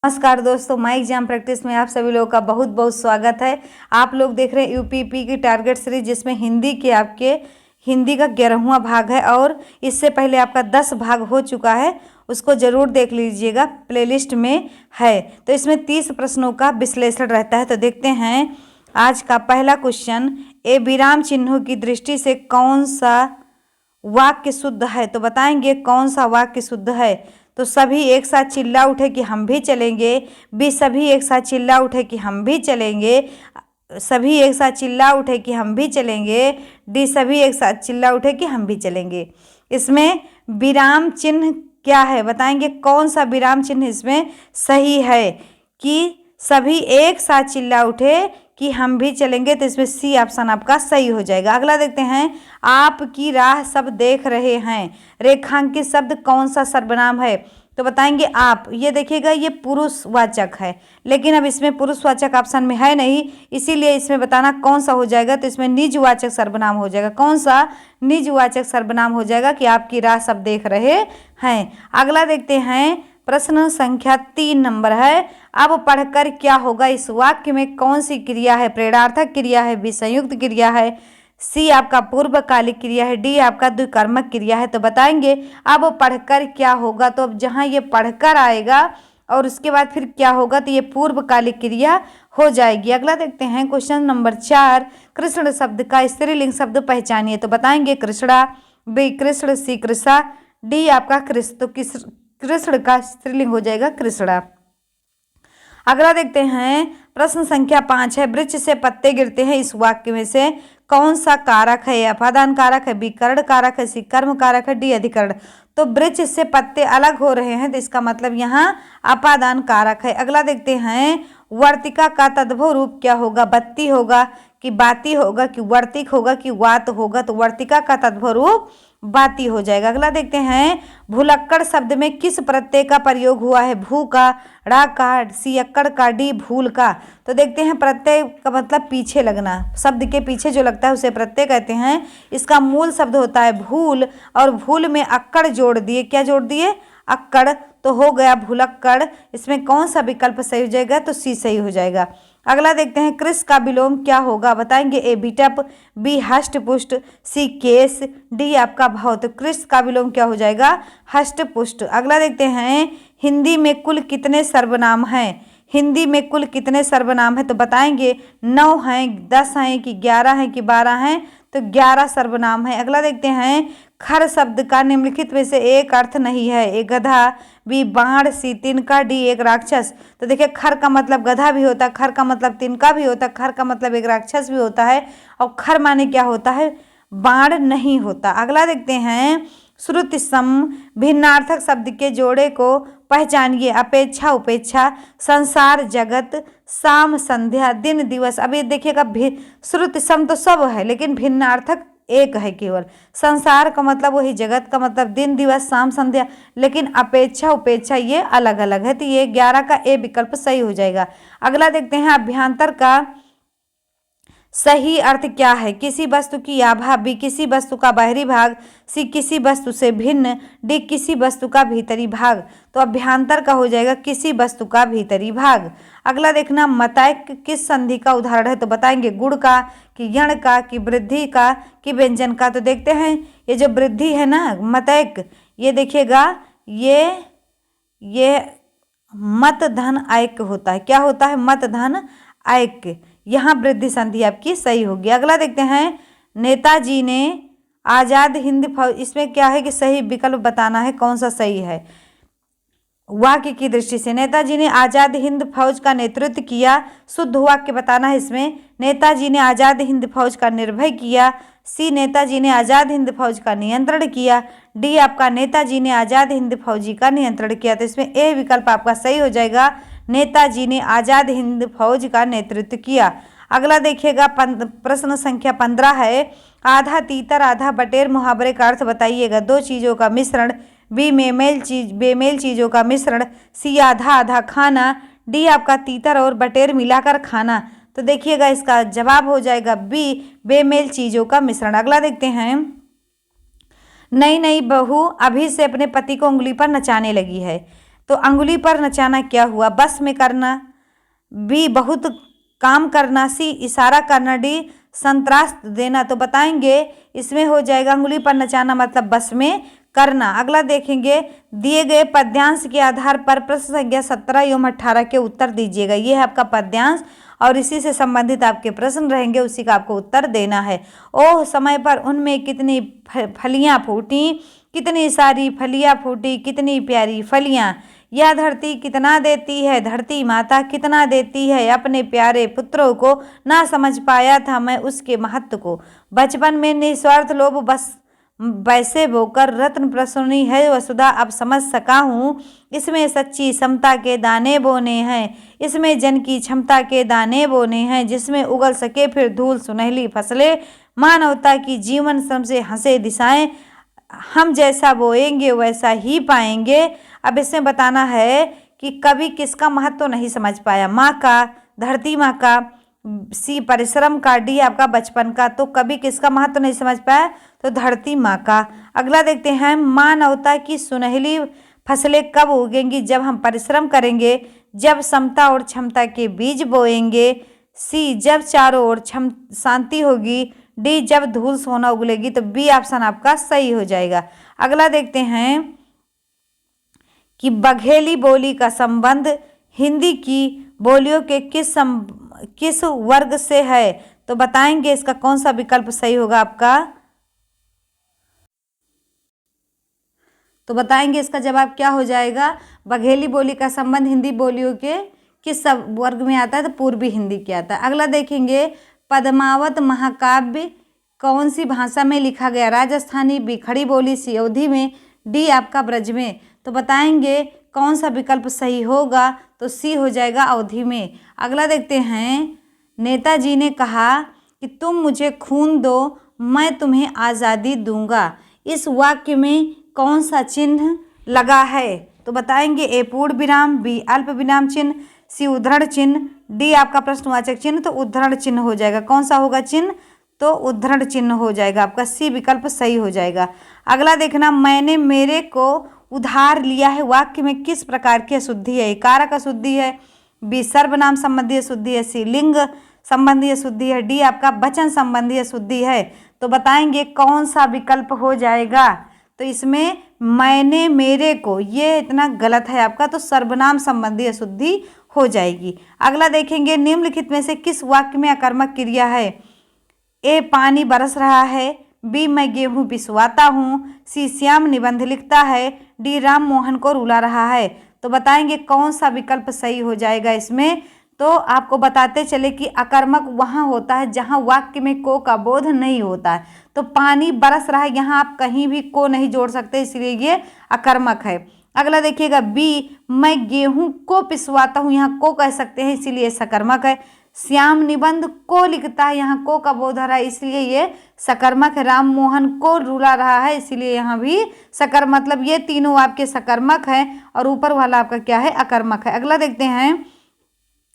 नमस्कार दोस्तों, my exam practice में आप सभी लोगों का बहुत बहुत स्वागत है। आप लोग देख रहे हैं यूपीपी की टारगेट सीरीज, जिसमें हिंदी का 11वां भाग है और इससे पहले आपका 10 भाग हो चुका है। उसको जरूर देख लीजिएगा, प्लेलिस्ट में है। तो इसमें 30 प्रश्नों का विश्लेषण रहता है। तो देखते हैं आज का पहला क्वेश्चन। ए विराम चिन्हों की दृष्टि से कौन सा वाक्य शुद्ध है? तो बताएंगे कौन सा वाक्य शुद्ध है। तो सभी एक साथ चिल्ला उठे कि हम भी चलेंगे। बी, सभी एक साथ चिल्ला उठे कि हम भी चलेंगे। सभी एक साथ चिल्ला उठे कि हम भी चलेंगे। डी, सभी एक साथ चिल्ला उठे कि हम भी चलेंगे। इसमें विराम चिन्ह क्या है? बताएंगे कौन सा विराम चिन्ह इसमें सही है कि सभी एक साथ चिल्ला उठे कि हम भी चलेंगे। तो इसमें सी ऑप्शन आपका सही हो जाएगा। अगला देखते हैं। आपकी राह सब देख रहे हैं, रेखांकित शब्द कौन सा सर्वनाम है? तो बताएंगे आप। ये देखिएगा, ये पुरुषवाचक है, लेकिन अब इसमें पुरुषवाचक ऑप्शन में है नहीं, इसीलिए इसमें बताना कौन सा हो जाएगा। तो इसमें निजवाचक सर्वनाम हो जाएगा। कौन सा निजवाचक सर्वनाम हो जाएगा कि आपकी राह सब देख रहे हैं। अगला देखते हैं। प्रश्न संख्या 3 नंबर है। अब पढ़कर क्या होगा? इस वाक्य में कौन सी क्रिया है? प्रेरणार्थक क्रिया है, बी संयुक्त क्रिया है, सी आपका पूर्वकालिक क्रिया है, डी आपका द्विकर्मक क्रिया है। तो बताएंगे अब पढ़कर क्या होगा। तो अब जहां ये पढ़कर आएगा और उसके बाद फिर क्या होगा, तो ये पूर्वकालिक क्रिया हो जाएगी। अगला देखते हैं क्वेश्चन नंबर 4। कृष्ण शब्द का स्त्रीलिंग शब्द पहचानिए। तो बताएंगे कृष्णा, बी कृष्ण, सी कृषा, डी आपका कृष्ण। तो कृष्ण का स्त्रीलिंग हो जाएगा कृष्णा। अगला देखते हैं। प्रश्न संख्या 5 है। वृक्ष से पत्ते गिरते हैं, इस वाक्य में से कौन सा कारक है? अपादान कारक है, बी करण कारक है, सी कर्म कारक है, डी अधिकरण। तो वृक्ष से पत्ते अलग हो रहे हैं, तो इसका मतलब यहाँ अपादान कारक है। अगला देखते हैं। वर्तिका का तद्भव रूप क्या होगा? बत्ती होगा कि बाती होगा कि वर्तिक होगा कि वात होगा? तो वर्तिका का तद्भव रूप बाती हो जाएगा। अगला देखते हैं। भुलक्कड़ शब्द में किस प्रत्यय का प्रयोग हुआ है? भू का, ड़ा का, सियक्कड़ का, डी भूल का। तो देखते हैं। प्रत्यय का मतलब पीछे लगना, शब्द के पीछे जो लगता है उसे प्रत्यय कहते हैं। इसका मूल शब्द होता है भूल, और भूल में अक्कड़ जोड़ दिए। क्या जोड़ दिए? अक्कड़। तो हो गया भुलक्कड़। इसमें कौन सा विकल्प सही हो जाएगा? तो सी सही हो जाएगा। अगला देखते हैं। कृष का विलोम क्या होगा? बताएंगे ए बिटप, बी हष्ट पुष्ट, सी केस, डी आपका भाव। तो कृष का विलोम क्या हो जाएगा? हष्ट पुष्ट। अगला देखते हैं। हिंदी में कुल कितने सर्वनाम हैं? हिंदी में कुल कितने सर्वनाम हैं? तो बताएंगे 9 हैं, 10 हैं कि 11 हैं कि 12 हैं? तो 11 सर्वनाम है। अगला देखते हैं। खर शब्द का निम्नलिखित में से एक अर्थ नहीं है। ए गधा, बी बाण, सी तिनका, डी एक राक्षस। तो देखिए, खर का मतलब गधा भी होता है, खर का मतलब तिनका भी होता है, खर का मतलब एक राक्षस भी होता है, और खर माने क्या होता है? बाण नहीं होता। अगला देखते हैं। श्रुति सम भिन्नार्थक शब्द के जोड़े को पहचानिए। अपेक्षा, उपेक्षा, संसार, जगत, शाम, संध्या, दिन, दिवस। अब ये देखिएगा, श्रुति सम तो सब है, लेकिन भिन्नार्थक एक है केवल। संसार का मतलब वही, जगत का मतलब दिन, दिवस, शाम, संध्या, लेकिन अपेक्षा, उपेक्षा ये अलग अलग है। तो ये 11 का ए विकल्प सही हो जाएगा। अगला देखते हैं। अभ्यंतर का सही अर्थ क्या है? किसी वस्तु की आभा, बी किसी वस्तु का बाहरी भाग, सी किसी वस्तु से भिन्न, डी किसी वस्तु का भीतरी भाग। तो अभ्यंतर का हो जाएगा किसी वस्तु का भीतरी भाग। अगला देखना। मतैक किस संधि का उदाहरण है? तो बताएंगे गुण का, कि यण का, कि वृद्धि का, कि व्यंजन का। तो देखते हैं। ये जो वृद्धि है ना, मतैक, ये देखिएगा, ये मत धन आयक होता है। क्या होता है? मत धन आयक। यहाँ वृद्धि संधि आपकी सही होगी। अगला देखते हैं। नेताजी ने आजाद हिंद फौज, इसमें क्या है कि सही विकल्प बताना है कौन सा सही है वाक्य की दृष्टि से। नेताजी ने आजाद हिंद फौज का नेतृत्व किया, शुद्ध वाक्य बताना है इसमें। नेताजी ने आजाद हिंद फौज का निर्भय किया, सी नेताजी ने आजाद हिंद फौज का नियंत्रण किया, डी आपका नेताजी ने आजाद हिंद फौजी का नियंत्रण किया। तो इसमें ए विकल्प आपका सही हो जाएगा, नेताजी ने आजाद हिंद फौज का नेतृत्व किया। अगला देखिएगा। प्रश्न संख्या 15 है। आधा तीतर आधा बटेर मुहावरे का अर्थ बताइएगा। दो चीजों का मिश्रण, बी बेमेल चीजों का मिश्रण, सी आधा आधा खाना, डी आपका तीतर और बटेर मिलाकर खाना। तो देखिएगा, इसका जवाब हो जाएगा बी बेमेल चीजों का मिश्रण। अगला देखते हैं। नई नई बहू अभी से अपने पति को उंगली पर नचाने लगी है। तो अंगुली पर नचाना क्या हुआ? बस में करना। बी बहुत काम करना। सी इशारा करना। डी संत्रास देना। तो बताएंगे इसमें हो जाएगा अंगुली पर नचाना मतलब बस में करना। अगला देखेंगे, दिए गए पद्यांश के आधार पर प्रश्न संख्या 17 एवं 18 के उत्तर दीजिएगा। ये है आपका पद्यांश और इसी से संबंधित आपके प्रश्न रहेंगे, उसी का आपको उत्तर देना है। ओह समय पर उनमें कितनी फलियां फूटी, कितनी सारी फलियां फूटी, कितनी प्यारी फलियां। यह धरती कितना देती है, धरती माता कितना देती है, अपने प्यारे पुत्रों को ना समझ पाया था मैं उसके महत्व को। बचपन में निस्वार्थ लोभ बस वैसे बोकर रत्न प्रसूनी है वसुधा अब समझ सका हूँ। इसमें सच्ची समता के दाने बोने हैं, इसमें जन की क्षमता के दाने बोने हैं, जिसमें उगल सके फिर धूल सुनहली फसलें। मानवता की जीवन श्रम से हंसे दिशाएं, हम जैसा बोएंगे वैसा ही पाएंगे। अब इसमें बताना है कि कवि किसका महत्व नहीं समझ पाया? माँ का, धरती माँ का, सी परिश्रम का, डी आपका बचपन का। तो कभी किसका महत्व नहीं समझ पाया? तो धरती माँ का। अगला देखते हैं, मानवता की सुनहली फसलें कब उगेंगी? जब हम परिश्रम करेंगे, जब समता और क्षमता के बीज बोएंगे। सी जब चारों ओर शांति होगी। डी जब धूल सोना उगलेगी। तो बी ऑप्शन आपका सही हो जाएगा। अगला देखते हैं कि बघेली बोली का संबंध हिंदी की बोलियों के किस वर्ग से है? तो बताएंगे इसका कौन सा विकल्प सही होगा आपका? तो बताएंगे इसका जवाब क्या हो जाएगा? बघेली बोली का संबंध हिंदी बोलियों के किस वर्ग में आता है? तो पूर्वी हिंदी के आता है। अगला देखेंगे, पद्मावत महाकाव्य कौन सी भाषा में लिखा गया? राजस्थानी, बी खड़ी बोली, सी अवधी में, डी आपका ब्रज में। तो बताएंगे कौन सा विकल्प सही होगा? तो सी हो जाएगा अवधी में। अगला देखते हैं, नेताजी ने कहा कि तुम मुझे खून दो मैं तुम्हें आज़ादी दूंगा। इस वाक्य में कौन सा चिन्ह लगा है? तो बताएंगे ए पूर्ण विराम, बी अल्प विराम चिन्ह, सी उद्धरण चिन्ह, डी आपका प्रश्नवाचक चिन्ह। तो उद्धरण चिन्ह हो जाएगा। कौन सा होगा चिन्ह? तो उद्धरण चिन्ह हो जाएगा आपका, सी विकल्प सही हो जाएगा। अगला देखना, मैंने मेरे को उधार लिया है वाक्य में किस प्रकार की अशुद्धि है? कारक अशुद्धि है, बी सर्वनाम संबंधी अशुद्धि है, सी लिंग संबंधी अशुद्धि है, डी आपका वचन संबंधी अशुद्धि है। तो बताएंगे कौन सा विकल्प हो जाएगा? तो इसमें मैंने मेरे को ये इतना गलत है आपका, तो सर्वनाम संबंधी अशुद्धि हो जाएगी। अगला देखेंगे, निम्नलिखित में से किस वाक्य में अकर्मक क्रिया है? ए पानी बरस रहा है, बी मैं गेहूं पिसवाता हूँ, सी श्याम निबंध लिखता है, डी राम मोहन को रुला रहा है। तो बताएंगे कौन सा विकल्प सही हो जाएगा इसमें? तो आपको बताते चले कि अकर्मक वहाँ होता है जहाँ वाक्य में को का बोध नहीं होता है। तो पानी बरस रहा है, यहाँ आप कहीं भी को नहीं जोड़ सकते, इसलिए ये अकर्मक है। अगला देखिएगा, बी मैं गेहूं को पिसवाता हूँ, यहाँ को कह सकते हैं इसीलिए सकर्मक है। श्याम निबंध को लिखता है, यहाँ को का बोध रहा है इसलिए ये सकर्मक है। राम मोहन को रुला रहा है इसीलिए यहाँ भी सकर, मतलब ये तीनों आपके सकर्मक है और ऊपर वाला आपका क्या है? अकर्मक है। अगला देखते हैं,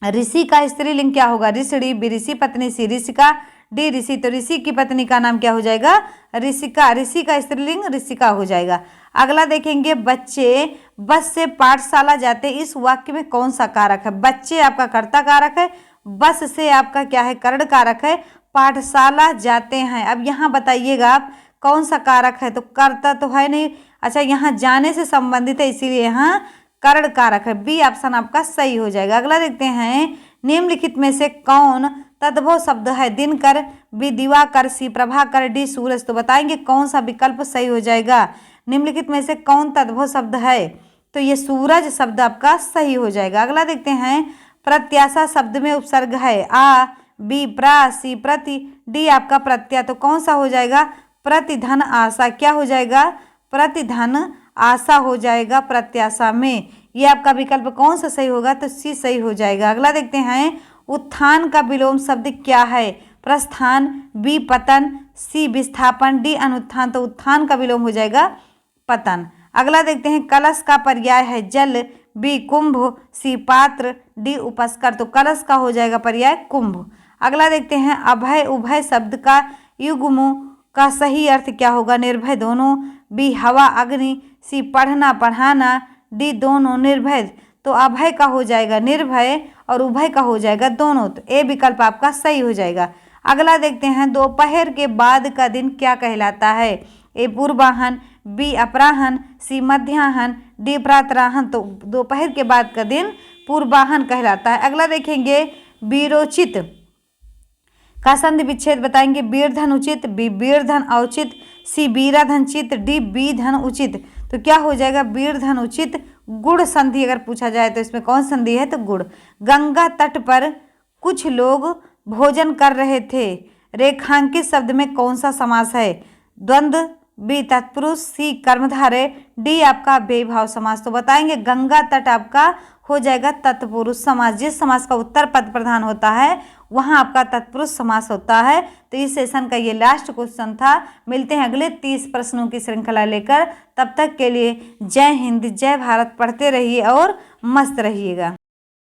ऋषि का स्त्रीलिंग क्या होगा? ऋषि, बी ऋषि पत्नी, सी ऋषिका, डी ऋषि। तो ऋषि की पत्नी का नाम क्या हो जाएगा? ऋषिका। ऋषि का स्त्रीलिंग ऋषिका हो जाएगा। अगला देखेंगे, बच्चे बस से पाठशाला जाते, इस वाक्य में कौन सा कारक है? बच्चे आपका कर्ता कारक है, बस से आपका क्या है? कर्ण कारक है, पाठशाला जाते हैं। अब यहाँ बताइएगा आप कौन सा कारक है? तो कर्ता तो है नहीं, अच्छा यहाँ जाने से संबंधित है इसीलिए यहाँ कर्ण कारक है, बी ऑप्शन आपका सही हो जाएगा। अगला देखते हैं, निम्नलिखित में से कौन तद्भव शब्द है? दिनकर, बी दिवाकर, सी प्रभाकर, डी सूरज। तो बताएंगे कौन सा विकल्प सही हो जाएगा? निम्नलिखित में से कौन तद्भव शब्द है? तो ये सूरज शब्द आपका सही हो जाएगा। अगला देखते हैं, प्रत्याशा शब्द में उपसर्ग है, आ, बी प्रा, सी प्रति, डी आपका प्रत्यय। तो कौन सा हो जाएगा? प्रतिधन आशा। क्या हो जाएगा? प्रतिधन आशा हो जाएगा प्रत्याशा में। ये आपका विकल्प कौन सा सही होगा? तो सी सही हो जाएगा। अगला देखते हैं, उत्थान का विलोम शब्द क्या है? प्रस्थान, बी पतन, सी विस्थापन, डी अनुत्थान। तो उत्थान का विलोम हो जाएगा पतन। अगला देखते हैं, कलश का पर्याय है जल, बी कुंभ, सी पात्र, डी उपस्कर। तो कलश का हो जाएगा पर्याय कुंभ। अगला देखते हैं, अभय उभय शब्द का युग्म का सही अर्थ क्या होगा? निर्भय दोनों, बी हवा अग्नि, सी पढ़ना पढ़ाना, डी दोनों, निर्भय तो अभय का हो जाएगा निर्भय और उभय का हो जाएगा दोनों, तो ए विकल्प आपका सही हो जाएगा। अगला देखते हैं, दोपहर के बाद का दिन क्या कहलाता है? ए पूर्वाहन, बी अपराहन, सी मध्याहन, डी प्रातराहन। तो दोपहर के बाद का दिन पूर्वाहन कहलाता है। अगला देखेंगे, वीरोचित का संधि विच्छेद बताएंगे। वीरधन उचित, बी वीरधन औचित, सी वीराधन चित, डी बीधन उचित। तो क्या हो जाएगा? वीरधन उचित गुड़ संधि अगर पूछा जाए तो इसमें कौन संधि है? तो गुड़। गंगा तट पर कुछ लोग भोजन कर रहे थे, रेखांकित शब्द में कौन सा समास है? द्वंद्व, बी तत्पुरुष, सी कर्मधारय, डी आपका बेभाव समास। तो बताएंगे गंगा तट आपका हो जाएगा तत्पुरुष समास। जिस समास का उत्तर पद प्रधान होता है वहां आपका तत्पुरुष समास होता है। तो इस सेशन का ये लास्ट क्वेश्चन था। मिलते हैं अगले 30 प्रश्नों की श्रृंखला लेकर। तब तक के लिए जय हिंद, जय भारत। पढ़ते रहिए और मस्त रहिएगा।